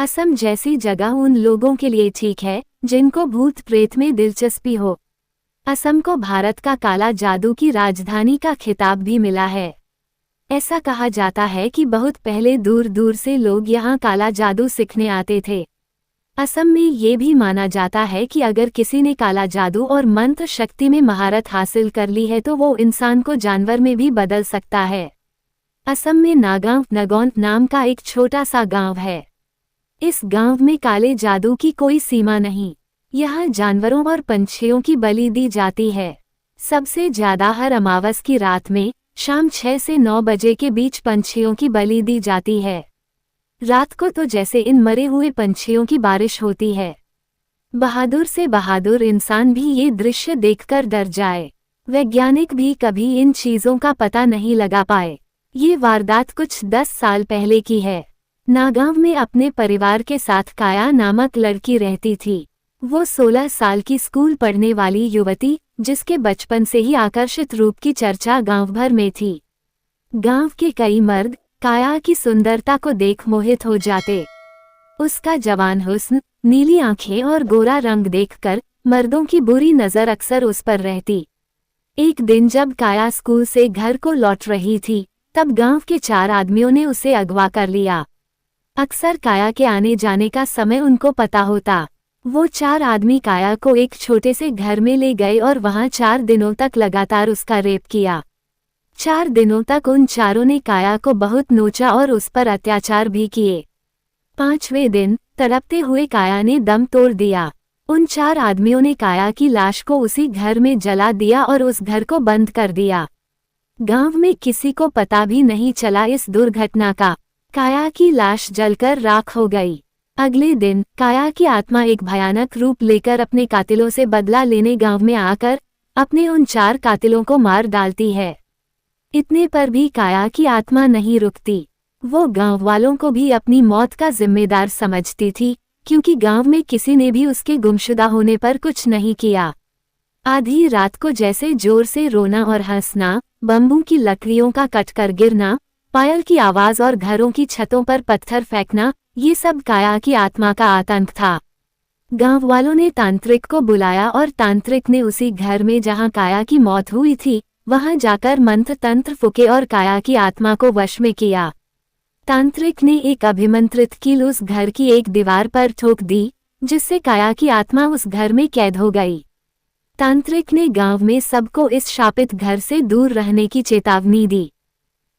असम जैसी जगह उन लोगों के लिए ठीक है जिनको भूत प्रेत में दिलचस्पी हो। असम को भारत का काला जादू की राजधानी का खिताब भी मिला है। ऐसा कहा जाता है कि बहुत पहले दूर दूर से लोग यहाँ काला जादू सीखने आते थे। असम में ये भी माना जाता है कि अगर किसी ने काला जादू और मंत्र शक्ति में महारत हासिल कर ली है तो वो इंसान को जानवर में भी बदल सकता है। असम में नागांव नगौन नाम का एक छोटा सा गांव है। इस गांव में काले जादू की कोई सीमा नहीं। यहाँ जानवरों और पंछियों की बलि दी जाती है। सबसे ज्यादा हर अमावस की रात में शाम 6 से 9 बजे के बीच पंछियों की बलि दी जाती है। रात को तो जैसे इन मरे हुए पंछियों की बारिश होती है। बहादुर से बहादुर इंसान भी ये दृश्य देखकर डर जाए। वैज्ञानिक भी कभी इन चीजों का पता नहीं लगा पाए। ये वारदात कुछ 10 साल पहले की है। नागांव में अपने परिवार के साथ काया नामक लड़की रहती थी। वो 16 साल की स्कूल पढ़ने वाली युवती, जिसके बचपन से ही आकर्षित रूप की चर्चा गांव भर में थी। गांव के कई मर्द काया की सुंदरता को देख मोहित हो जाते। उसका जवान हुस्न, नीली आंखें और गोरा रंग देखकर मर्दों की बुरी नजर अक्सर उस पर रहती। एक दिन जब काया स्कूल से घर को लौट रही थी, तब गांव के 4 आदमियों ने उसे अगवा कर लिया। अक्सर काया के आने जाने का समय उनको पता होता। वो 4 आदमी काया को एक छोटे से घर में ले गए और वहां 4 दिनों तक लगातार उसका रेप किया। 4 दिनों तक उन चारों ने काया को बहुत नोचा और उस पर अत्याचार भी किए। 5वें दिन तड़पते हुए काया ने दम तोड़ दिया। उन 4 आदमियों ने काया की लाश को उसी घर में जला दिया और उस घर को बंद कर दिया। गांव में किसी को पता भी नहीं चला इस दुर्घटना का। काया की लाश जलकर राख हो गई। अगले दिन काया की आत्मा एक भयानक रूप लेकर अपने कातिलों से बदला लेने गांव में आकर अपने उन 4 कातिलों को मार डालती है। इतने पर भी काया की आत्मा नहीं रुकती। वो गांव वालों को भी अपनी मौत का जिम्मेदार समझती थी, क्योंकि गांव में किसी ने भी उसके गुमशुदा होने पर कुछ नहीं किया। आधी रात को जैसे जोर से रोना और हंसना, बम्बू की लकड़ियों का कटकर गिरना, पायल की आवाज और घरों की छतों पर पत्थर फेंकना, ये सब काया की आत्मा का आतंक था। गांव वालों ने तांत्रिक को बुलाया और तांत्रिक ने उसी घर में जहां काया की मौत हुई थी, वहां जाकर मंत्र तंत्र फूके और काया की आत्मा को वश में किया। तांत्रिक ने एक अभिमंत्रित कील उस घर की एक दीवार पर ठोक दी, जिससे काया की आत्मा उस घर में कैद हो गई। तांत्रिक ने गांव में सबको इस शापित घर से दूर रहने की चेतावनी दी।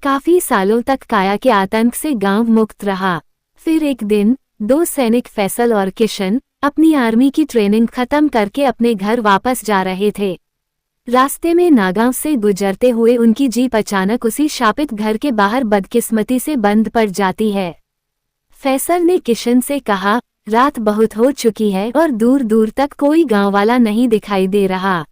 काफी सालों तक काया के आतंक से गांव मुक्त रहा। फिर एक दिन 2 सैनिक फैसल और किशन अपनी आर्मी की ट्रेनिंग खत्म करके अपने घर वापस जा रहे थे। रास्ते में नागांव से गुजरते हुए उनकी जीप अचानक उसी शापित घर के बाहर बदकिस्मती से बंद पड़ जाती है। फैसल ने किशन से कहा, रात बहुत हो चुकी है और दूर दूर तक कोई गांव वाला नहीं दिखाई दे रहा।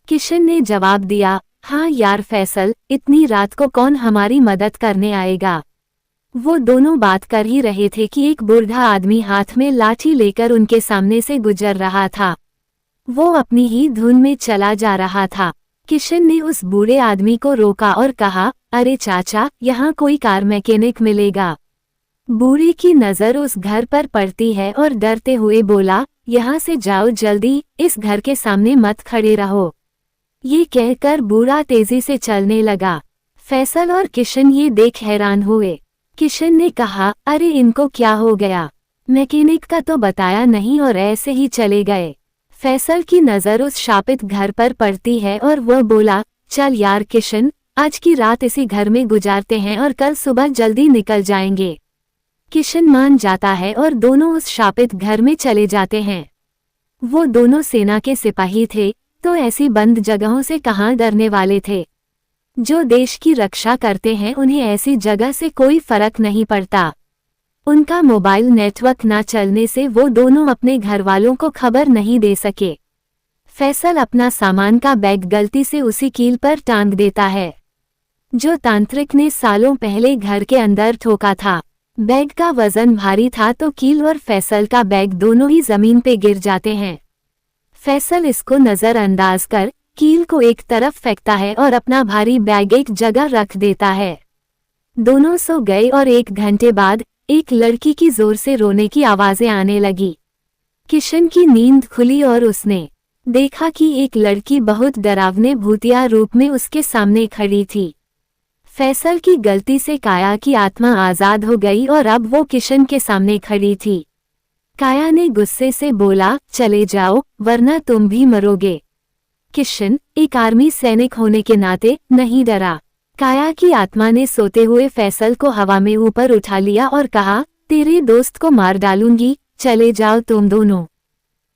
किशन ने जवाब दिया, हाँ यार फैसल, इतनी रात को कौन हमारी मदद करने आएगा। वो दोनों बात कर ही रहे थे कि एक बूढ़ा आदमी हाथ में लाठी लेकर उनके सामने से गुजर रहा था। वो अपनी ही धुन में चला जा रहा था। किशन ने उस बूढ़े आदमी को रोका और कहा, अरे चाचा, यहाँ कोई कार मैकेनिक मिलेगा। बूढ़े की नजर उस घर पर पड़ती है और डरते हुए बोला, यहाँ से जाओ जल्दी, इस घर के सामने मत खड़े रहो। ये कहकर बूढ़ा तेजी से चलने लगा। फैसल और किशन ये देख हैरान हुए। किशन ने कहा, अरे इनको क्या हो गया, मैकेनिक का तो बताया नहीं और ऐसे ही चले गए। फैसल की नजर उस शापित घर पर पड़ती है और वह बोला, चल यार किशन, आज की रात इसी घर में गुजारते हैं और कल सुबह जल्दी निकल जाएंगे। किशन मान जाता है और दोनों उस शापित घर में चले जाते हैं। वो दोनों सेना के सिपाही थे, तो ऐसी बंद जगहों से कहाँ डरने वाले थे। जो देश की रक्षा करते हैं उन्हें ऐसी जगह से कोई फर्क नहीं पड़ता। उनका मोबाइल नेटवर्क न चलने से वो दोनों अपने घर वालों को खबर नहीं दे सके। फैसल अपना सामान का बैग गलती से उसी कील पर टांग देता है, जो तांत्रिक ने सालों पहले घर के अंदर ठोका था। बैग का वजन भारी था तो कील और फैसल का बैग दोनों ही जमीन पे गिर जाते हैं। फैसल इसको नजरअंदाज कर कील को एक तरफ फेंकता है और अपना भारी बैग एक जगह रख देता है। दोनों सो गए और 1 घंटे बाद एक लड़की की जोर से रोने की आवाजें आने लगी। किशन की नींद खुली और उसने देखा कि एक लड़की बहुत डरावने भूतिया रूप में उसके सामने खड़ी थी। फैसल की गलती से काया की आत्मा आजाद हो गई और अब वो किशन के सामने खड़ी थी। काया ने गुस्से से बोला, चले जाओ वरना तुम भी मरोगे। किशन एक आर्मी सैनिक होने के नाते नहीं डरा। काया की आत्मा ने सोते हुए फैसल को हवा में ऊपर उठा लिया और कहा, तेरे दोस्त को मार डालूंगी, चले जाओ तुम दोनों।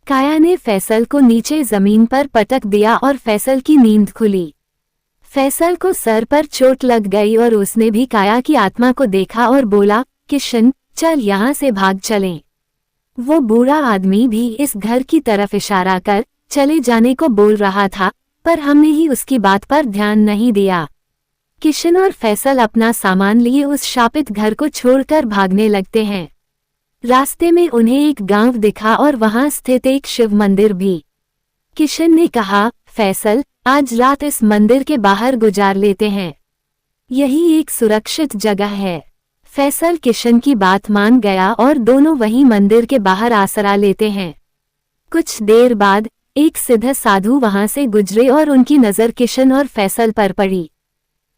काया ने फैसल को नीचे जमीन पर पटक दिया और फैसल की नींद खुली। फैसल को सर पर चोट लग गई और उसने भी काया की आत्मा को देखा और बोला, किशन चल यहाँ से भाग चलें। वो बूढ़ा आदमी भी इस घर की तरफ इशारा कर चले जाने को बोल रहा था, पर हमने ही उसकी बात पर ध्यान नहीं दिया। किशन और फैसल अपना सामान लिए उस शापित घर को छोड़कर भागने लगते हैं। रास्ते में उन्हें एक गांव दिखा और वहां स्थित एक शिव मंदिर भी। किशन ने कहा, फैसल आज रात इस मंदिर के बाहर गुजार लेते हैं, यही एक सुरक्षित जगह है। फैसल किशन की बात मान गया और दोनों वहीं मंदिर के बाहर आसरा लेते हैं। कुछ देर बाद एक सिद्ध साधु वहां से गुजरे और उनकी नजर किशन और फैसल पर पड़ी।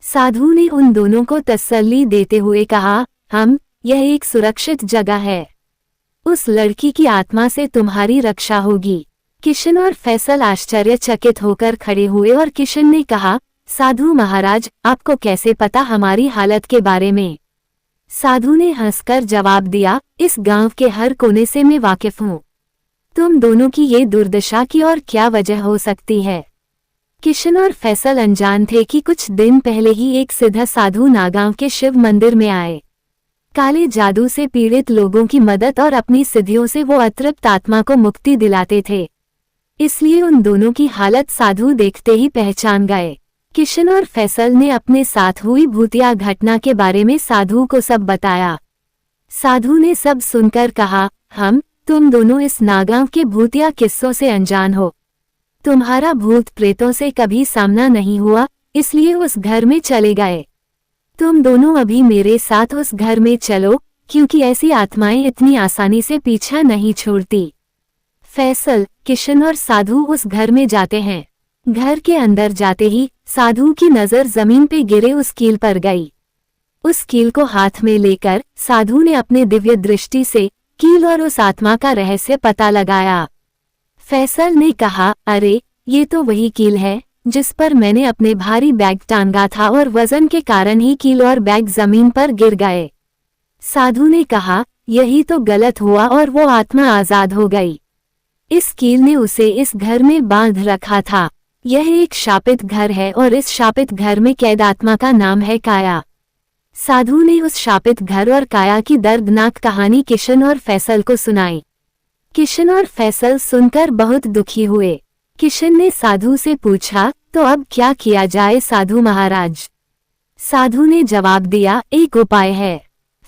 साधु ने उन दोनों को तसल्ली देते हुए कहा, यह एक सुरक्षित जगह है, उस लड़की की आत्मा से तुम्हारी रक्षा होगी। किशन और फैसल आश्चर्यचकित होकर खड़े हुए और किशन ने कहा, साधु महाराज आपको कैसे पता हमारी हालत के बारे में? साधु ने हंसकर जवाब दिया, इस गांव के हर कोने से मैं वाकिफ हूँ। तुम दोनों की ये दुर्दशा की और क्या वजह हो सकती है? किशन और फैसल अनजान थे कि कुछ दिन पहले ही एक सिद्ध साधु नागांव के शिव मंदिर में आए। काले जादू से पीड़ित लोगों की मदद और अपनी सिद्धियों से वो अतृप्त आत्मा को मुक्ति दिलाते थे, इसलिए उन दोनों की हालत साधु देखते ही पहचान गए। किशन और फैसल ने अपने साथ हुई भूतिया घटना के बारे में साधु को सब बताया। साधु ने सब सुनकर कहा, तुम दोनों इस नागांव के भूतिया किस्सों से अनजान हो। तुम्हारा भूत प्रेतों से कभी सामना नहीं हुआ, इसलिए उस घर में चले गए। तुम दोनों अभी मेरे साथ उस घर में चलो, क्योंकि ऐसी आत्माएं इतनी आसानी से पीछा नहीं छोड़ती। फैसल, किशन और साधु उस घर में जाते हैं। घर के अंदर जाते ही साधु की नजर जमीन पे गिरे उस कील पर गई। उस कील को हाथ में लेकर साधु ने अपने दिव्य दृष्टि से कील और उस आत्मा का रहस्य पता लगाया। फैसल ने कहा, अरे ये तो वही कील है जिस पर मैंने अपने भारी बैग टांगा था और वजन के कारण ही कील और बैग जमीन पर गिर गए। साधु ने कहा, यही तो गलत हुआ और वो आत्मा आजाद हो गई। इस कील ने उसे इस घर में बांध रखा था। यह एक शापित घर है और इस शापित घर में कैद आत्मा का नाम है काया। साधु ने उस शापित घर और काया की दर्दनाक कहानी किशन और फैसल को सुनाई। किशन और फैसल सुनकर बहुत दुखी हुए। किशन ने साधु से पूछा, तो अब क्या किया जाए साधु महाराज? साधु ने जवाब दिया, एक उपाय है।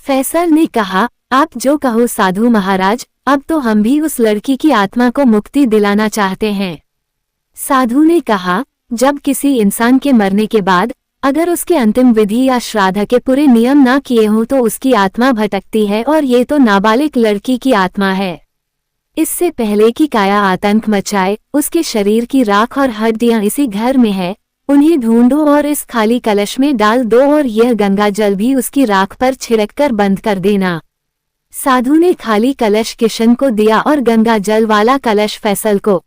फैसल ने कहा, आप जो कहो साधु महाराज, अब तो हम भी उस लड़की की आत्मा को मुक्ति दिलाना चाहते हैं। साधु ने कहा, जब किसी इंसान के मरने के बाद अगर उसके अंतिम विधि या श्राद्ध के पूरे नियम ना किए हों तो उसकी आत्मा भटकती है और ये तो नाबालिग लड़की की आत्मा है। इससे पहले कि काया आतंक मचाए, उसके शरीर की राख और हड्डियां इसी घर में है, उन्हें ढूंढो और इस खाली कलश में डाल दो और यह गंगा जल भी उसकी राख पर छिड़ककर बंद कर देना। साधु ने खाली कलश किशन को दिया और गंगा जल वाला कलश फैसल को।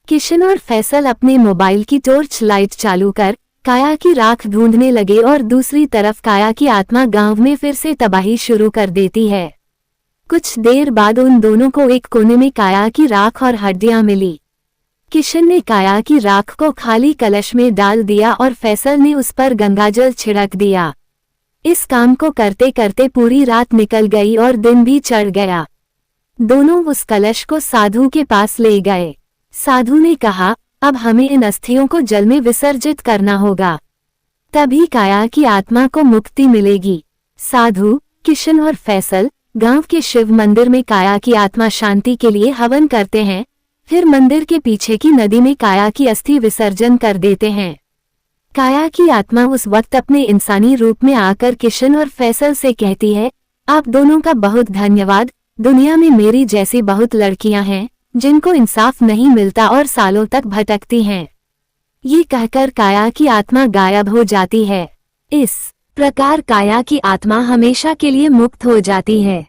किशन और फैसल अपने मोबाइल की टॉर्च लाइट चालू कर काया की राख ढूंढने लगे और दूसरी तरफ काया की आत्मा गांव में फिर से तबाही शुरू कर देती है। कुछ देर बाद उन दोनों को एक कोने में काया की राख और हड्डियां मिली। किशन ने काया की राख को खाली कलश में डाल दिया और फैसल ने उस पर गंगाजल छिड़क दिया। इस काम को करते करते पूरी रात निकल गई और दिन भी चढ़ गया। दोनों उस कलश को साधु के पास ले गए। साधु ने कहा, अब हमें इन अस्थियों को जल में विसर्जित करना होगा, तभी काया की आत्मा को मुक्ति मिलेगी। साधु, किशन और फैसल गांव के शिव मंदिर में काया की आत्मा शांति के लिए हवन करते हैं, फिर मंदिर के पीछे की नदी में काया की अस्थि विसर्जन कर देते हैं। काया की आत्मा उस वक्त अपने इंसानी रूप में आकर किशन और फैसल से कहती है, आप दोनों का बहुत धन्यवाद। दुनिया में मेरी जैसी बहुत लड़कियां हैं जिनको इंसाफ नहीं मिलता और सालों तक भटकती हैं। ये कहकर काया की आत्मा गायब हो जाती है। इस प्रकार काया की आत्मा हमेशा के लिए मुक्त हो जाती है।